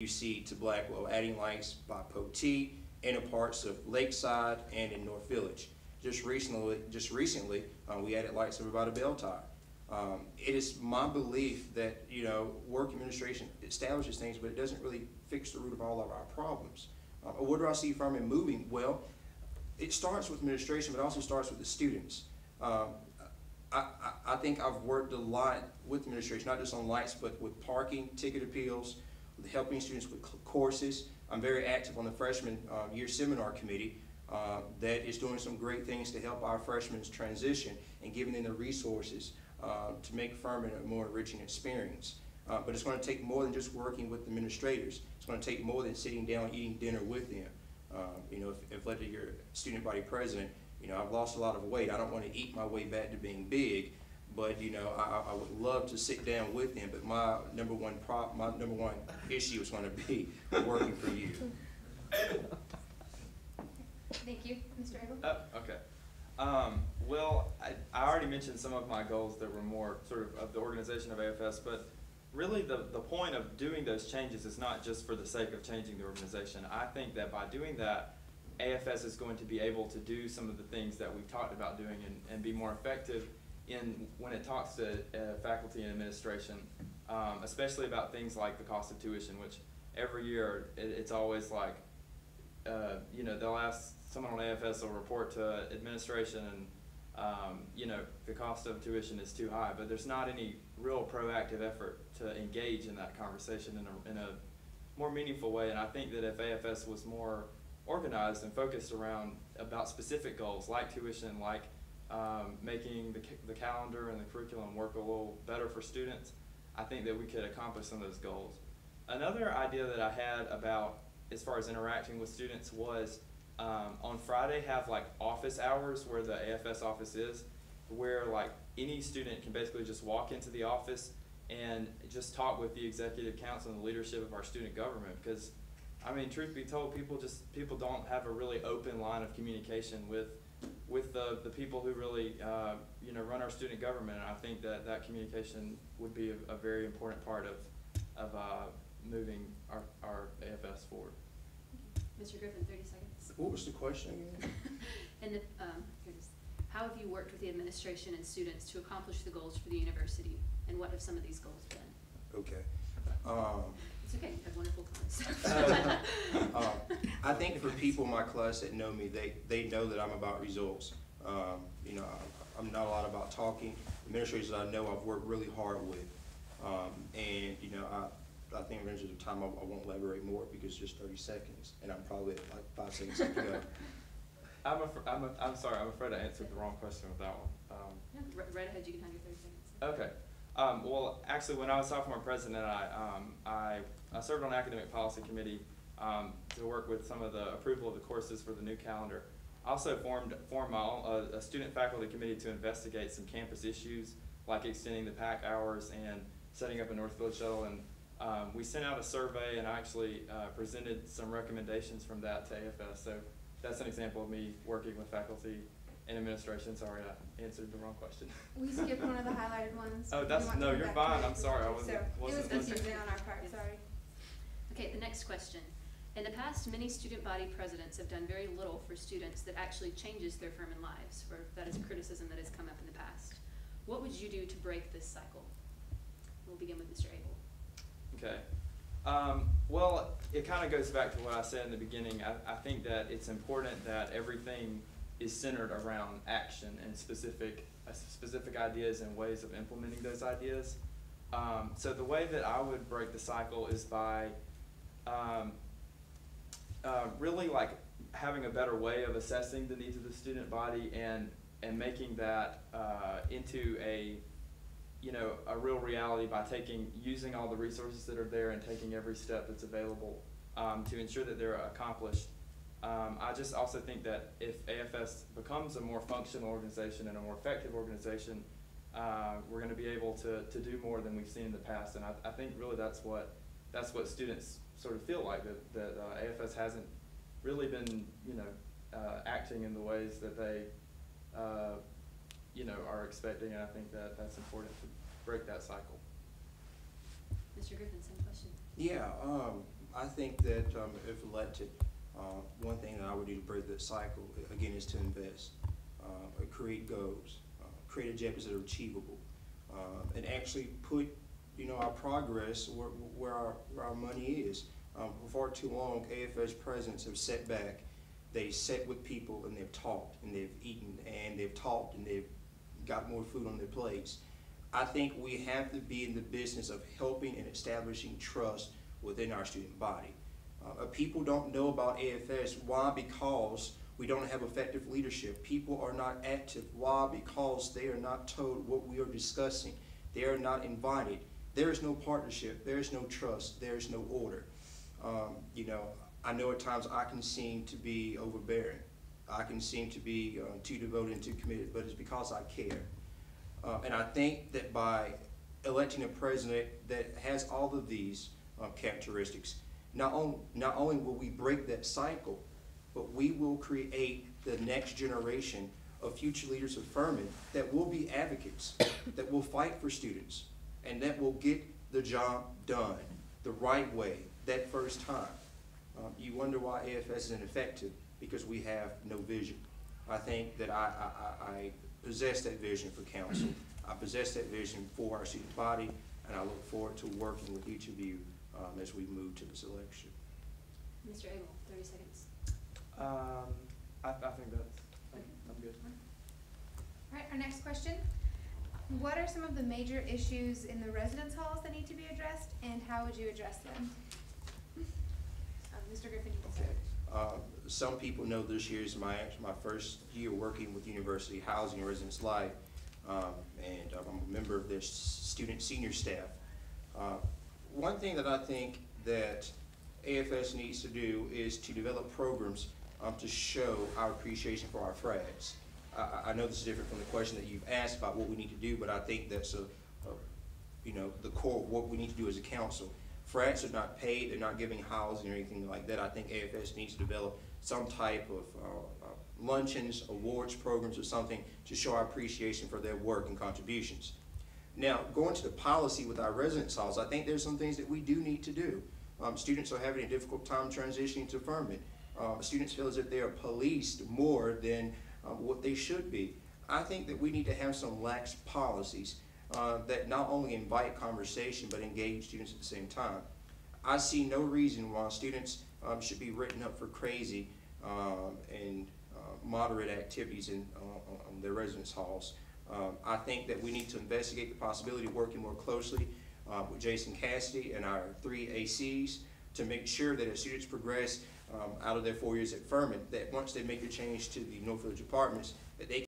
UC to Blackwell, adding lights by pt2 in parts of Lakeside and in North Village. Just recently, we added lights over by the bell tower. It is my belief that, you know, work administration establishes things, but it doesn't really fix the root of all of our problems. What do I see from it moving? Well, it starts with administration, but also starts with the students. I think I've worked a lot with administration, not just on lights, but with parking, ticket appeals, with helping students with courses. I'm very active on the freshman year seminar committee that is doing some great things to help our freshmen transition and giving them the resources to make Furman a more enriching experience. But it's going to take more than just working with administrators. It's going to take more than sitting down and eating dinner with them. You know, if led to your student body president, you know, I've lost a lot of weight. I don't want to eat my way back to being big, but you know, I would love to sit down with them. But my number one issue is going to be working for you. Thank you, Mr. Abel. Oh, okay. Well, I already mentioned some of my goals that were more sort of the organization of AFS, but really the point of doing those changes is not just for the sake of changing the organization. I think that by doing that, AFS is going to be able to do some of the things that we've talked about doing and be more effective when it talks to faculty and administration, especially about things like the cost of tuition, which every year it's always like, you know, they'll ask someone on AFS will report to administration and you know, the cost of tuition is too high, but there's not any real proactive effort to engage in that conversation in a more meaningful way. And I think that if AFS was more organized and focused around about specific goals like tuition, like making the calendar and the curriculum work a little better for students, I think that we could accomplish some of those goals. Another idea that I had about as far as interacting with students was on Friday have like office hours where the AFS office is, where like any student can basically just walk into the office and just talk with the executive council and the leadership of our student government. Because I mean, truth be told, people don't have a really open line of communication with the people who really you know, run our student government. And I think that that communication would be a very important part of moving our AFS forward. Mr. Griffin, 30 seconds. What was the question again? And here it is. How have you worked with the administration and students to accomplish the goals for the university, and what have some of these goals been? Okay. It's okay, you have wonderful comments. I think for people in my class that know me, they know that I'm about results. You know, I'm not a lot about talking. Administrators that I know I've worked really hard with. And, you know, I think in interest of time, I won't elaborate more because it's just 30 seconds, and I'm probably at like 5 seconds to go. I'm sorry, I'm afraid I answered the wrong question with that one. Yeah, right ahead, you can have your 30 seconds. Okay. Well, actually, when I was sophomore president, I served on the academic policy committee to work with some of the approval of the courses for the new calendar. I also formed my own, a student faculty committee to investigate some campus issues like extending the PAC hours and setting up a North Village shuttle. And we sent out a survey, and I actually presented some recommendations from that to AFS. So that's an example of me working with faculty and administration. Sorry, I answered the wrong question. We skipped one of the highlighted ones. Oh, no, you're fine. I'm sorry. I wasn't. It was confusing on our part. Sorry. Okay, the next question. In the past, many student body presidents have done very little for students that actually changes their Furman lives, or that is a criticism that has come up in the past. What would you do to break this cycle? We'll begin with Mr. Abel. Okay. Well, it kind of goes back to what I said in the beginning. I think that it's important that everything is centered around action and specific ideas and ways of implementing those ideas. So the way that I would break the cycle is by really like having a better way of assessing the needs of the student body and making that into a real reality by using all the resources that are there and taking every step that's available to ensure that they're accomplished. I just also think that if AFS becomes a more functional organization and a more effective organization, we're going to be able to do more than we've seen in the past. And I think really that's what students sort of feel like, that AFS hasn't really been acting in the ways that they are expecting, and I think that that's important to break that cycle. Mr. Griffin, same question. Yeah, I think that if elected, one thing that I would do to break that cycle, again, is to invest, create goals, create objectives that are achievable, and actually put, our progress where our money is. For far too long, AFS presidents have sat back. They sat with people and they've talked and they've eaten and they've talked and they've got more food on their plates. I think we have to be in the business of helping and establishing trust within our student body. People don't know about AFS. Why? Because we don't have effective leadership. People are not active. Why? Because they are not told what we are discussing. They are not invited. There is no partnership. There is no trust. There is no order. I know at times I can seem to be overbearing. I can seem to be too devoted and too committed, but it's because I care. And I think that by electing a president that has all of these characteristics, not only will we break that cycle, but we will create the next generation of future leaders of Furman that will be advocates, that will fight for students, and that will get the job done the right way that first time. You wonder why AFS isn't effective, because we have no vision. I think that I possess that vision for council. I possess that vision for our student body, and I look forward to working with each of you as we move to this election. Mr. Abel, 30 seconds. I think I'm good. All right, our next question. What are some of the major issues in the residence halls that need to be addressed, and how would you address them? Mr. Griffin, you can start. Some people know this year is my first year working with University Housing and Residence Life, and I'm a member of their student senior staff. One thing that I think that AFS needs to do is to develop programs to show our appreciation for our frads. I know this is different from the question that you've asked about what we need to do, but I think that's the core of what we need to do as a council. Frats are not paid, they're not giving housing or anything like that. I think AFS needs to develop some type of luncheons, awards programs or something to show our appreciation for their work and contributions. Now, going to the policy with our residence halls, I think there's some things that we do need to do. Students are having a difficult time transitioning to Furman. Students feel as if they are policed more than what they should be. I think that we need to have some lax policies that not only invite conversation but engage students at the same time. I see no reason why students should be written up for crazy and moderate activities in their residence halls. I think that we need to investigate the possibility of working more closely with Jason Cassidy and our 3 ACs to make sure that as students progress out of their 4 years at Furman, that once they make the change to the North Village apartments, that they